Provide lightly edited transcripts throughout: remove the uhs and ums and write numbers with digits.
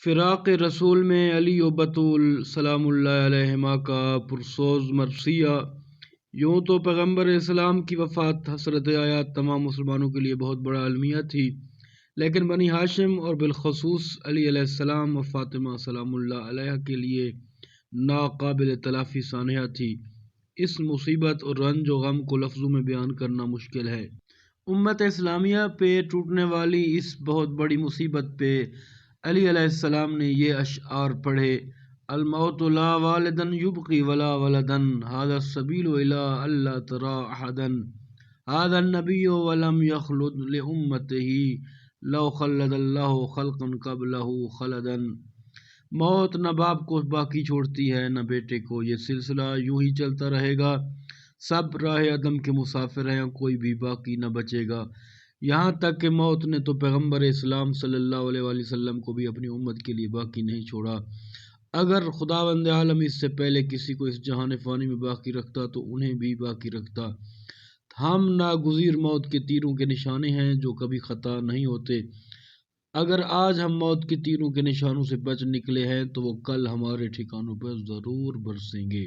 فراق رسول میں علی و بطول سلام اللہ علیہما کا پرسوز مرثیہ۔ یوں تو پیغمبر اسلام کی وفات حسرت آیات تمام مسلمانوں کے لیے بہت بڑا المیہ تھی، لیکن بنی ہاشم اور بالخصوص علی علیہ السلام و فاطمہ سلام اللہ علیہ کے لیے ناقابل تلافی سانحہ تھی۔ اس مصیبت اور رنج و غم کو لفظوں میں بیان کرنا مشکل ہے۔ امت اسلامیہ پہ ٹوٹنے والی اس بہت بڑی مصیبت پہ علی علیہ السلام نے یہ اشعار پڑھے: الموت لا والدن یبقی ولا ولدن، ھذا السبیل الی اللہ تری احدن، ھذا النبی ولم یخلد لامتہ، لو خلد اللہ خلقا قبلہ خلدا۔ موت نہ باپ کو باقی چھوڑتی ہے نہ بیٹے کو، یہ سلسلہ یوں ہی چلتا رہے گا، سب راہ عدم کے مسافر ہیں، کوئی بھی باقی نہ بچے گا۔ یہاں تک کہ موت نے تو پیغمبر اسلام صلی اللہ علیہ وآلہ وسلم کو بھی اپنی امت کے لیے باقی نہیں چھوڑا۔ اگر خداوند عالم اس سے پہلے کسی کو اس جہان فانی میں باقی رکھتا تو انہیں بھی باقی رکھتا۔ ہم ناگزیر موت کے تیروں کے نشانے ہیں جو کبھی خطا نہیں ہوتے۔ اگر آج ہم موت کے تیروں کے نشانوں سے بچ نکلے ہیں تو وہ کل ہمارے ٹھکانوں پر ضرور برسیں گے۔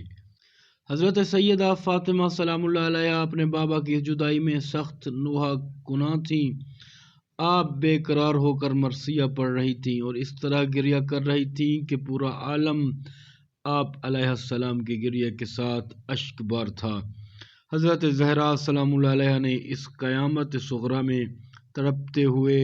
حضرت سیدہ فاطمہ سلام اللہ علیہ اپنے بابا کی جدائی میں سخت نوحہ کناں تھیں۔ آپ بے قرار ہو کر مرثیہ پڑھ رہی تھیں اور اس طرح گریہ کر رہی تھیں کہ پورا عالم آپ علیہ السلام کے گریہ کے ساتھ اشک بار تھا۔ حضرت زہرا سلام اللہ علیہ نے اس قیامت صغریٰ میں تڑپتے ہوئے